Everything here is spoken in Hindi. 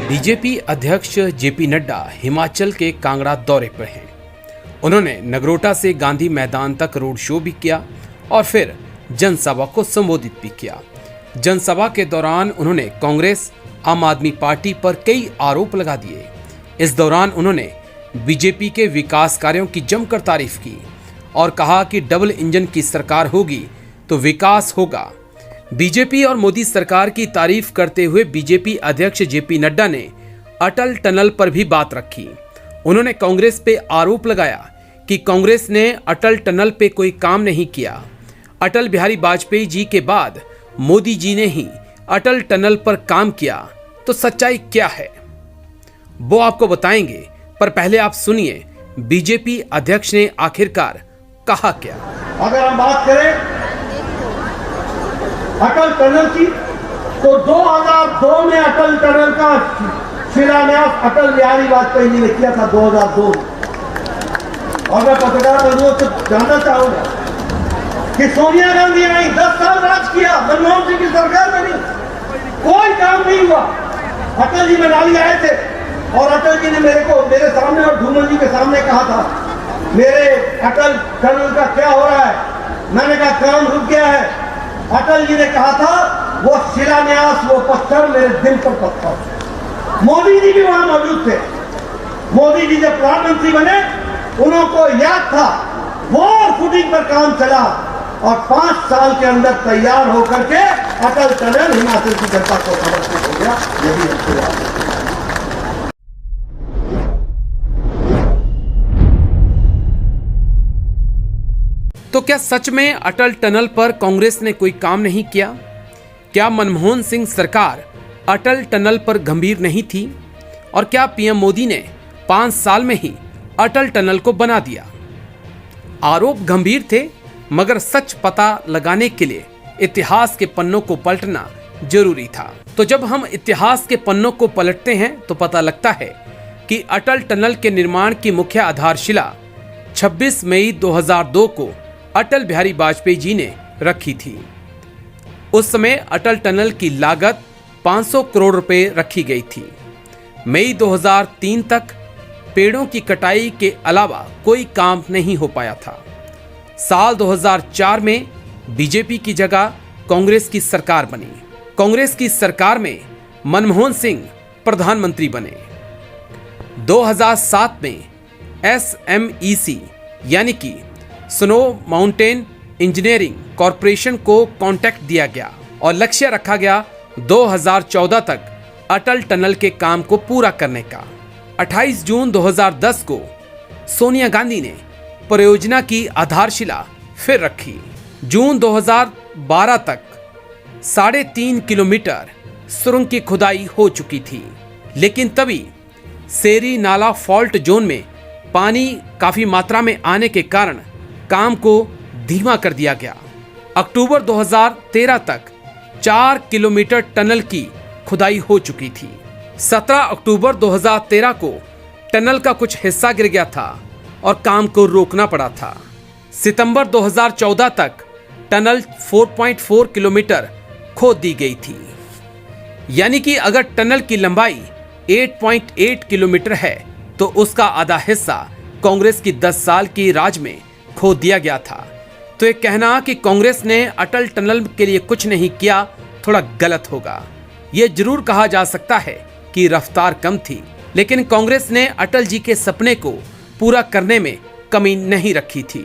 बीजेपी अध्यक्ष जेपी नड्डा हिमाचल के कांगड़ा दौरे पर हैं। उन्होंने नगरोटा से गांधी मैदान तक रोड शो भी किया और फिर जनसभा को संबोधित भी किया। जनसभा के दौरान उन्होंने कांग्रेस, आम आदमी पार्टी पर कई आरोप लगा दिए। इस दौरान उन्होंने बीजेपी के विकास कार्यों की जमकर तारीफ की और कहा कि डबल इंजन की सरकार होगी तो विकास होगा। बीजेपी और मोदी सरकार की तारीफ करते हुए बीजेपी अध्यक्ष जेपी नड्डा ने अटल टनल पर भी बात रखी। उन्होंने कांग्रेस पे आरोप लगाया कि कांग्रेस ने अटल टनल पे कोई काम नहीं किया। अटल बिहारी वाजपेयी जी के बाद मोदी जी ने ही अटल टनल पर काम किया, तो सच्चाई क्या है वो आपको बताएंगे, पर पहले आप सुनिए बीजेपी अध्यक्ष ने आखिरकार कहा क्या। अगर हम बात करें अटल टनल की, तो 2002 में अटल टनल का शिलान्यास अटल बिहारी वाजपेयी जी ने किया था 2002। और मैं पत्रकार बंधुओं से जानना चाहूंगा कि सोनिया गांधी आई, 10 साल राज किया, मनमोहन सिंह की सरकार में नहीं, कोई काम नहीं हुआ। अटल जी मनाली आए थे और अटल जी ने मेरे सामने और धूमल जी के सामने कहा था, मेरे अटल टनल का क्या हो रहा है। मैंने कहा काम रुक गया है। अटल जी ने कहा था वो शिलान्यास, वो पत्थर मेरे दिल पर पत्थर। मोदी जी भी वहां मौजूद थे। मोदी जी जब प्रधानमंत्री बने, उनको याद था, वो फुटिंग पर काम चला और 5 साल के अंदर तैयार होकर के अटल टनल हिमाचल की जनता को समर्पित हो गया। यही हमको याद है। तो क्या सच में अटल टनल पर कांग्रेस ने कोई काम नहीं किया? क्या मनमोहन सिंह सरकार अटल टनल पर गंभीर नहीं थी? और क्या पीएम मोदी ने 5 साल में ही अटल टनल को बना दिया? आरोप गंभीर थे, मगर सच पता लगाने के लिए इतिहास के पन्नों को पलटना जरूरी था। तो जब हम इतिहास के पन्नों को पलटते हैं तो पता लगता है कि अटल टनल के निर्माण की मुख्य आधारशिला 26 मई 2002 को अटल बिहारी वाजपेयी जी ने रखी थी। उस समय अटल टनल की लागत 500 करोड़ रुपए रखी गई थी। मई 2003 तक पेड़ों की कटाई के अलावा कोई काम नहीं हो पाया था। साल 2004 में बीजेपी की जगह कांग्रेस की सरकार बनी। कांग्रेस की सरकार में मनमोहन सिंह प्रधानमंत्री बने। 2007 में SMEC यानी कि स्नो माउंटेन इंजीनियरिंग कॉरपोरेशन को कॉन्ट्रैक्ट दिया गया और लक्ष्य रखा गया 2014 तक अटल टनल के काम को पूरा करने का। 28 जून 2010 को सोनिया गांधी ने परियोजना की आधारशिला फिर रखी। जून 2012 तक 3.5 किलोमीटर सुरंग की खुदाई हो चुकी थी, लेकिन तभी सेरी नाला फॉल्ट जोन में पानी काफी मात्रा में आने के कारण काम को धीमा कर दिया गया। अक्टूबर 2013 तक 4 किलोमीटर टनल की खुदाई हो चुकी थी। 17 अक्टूबर 2013 को टनल का कुछ हिस्सा गिर गया था और काम को रोकना पड़ा था। सितंबर 2014 तक टनल 4.4 किलोमीटर खोद दी गई थी। यानी कि अगर टनल की लंबाई 8.8 किलोमीटर है तो उसका आधा हिस्सा कांग्रेस की 10 साल की राज में खो दिया गया था। तो ये कहना कि कांग्रेस ने अटल टनल के लिए कुछ नहीं किया थोड़ा गलत होगा। ये जरूर कहा जा सकता है कि रफ्तार कम थी, लेकिन कांग्रेस ने अटल जी के सपने को पूरा करने में कमी नहीं रखी थी।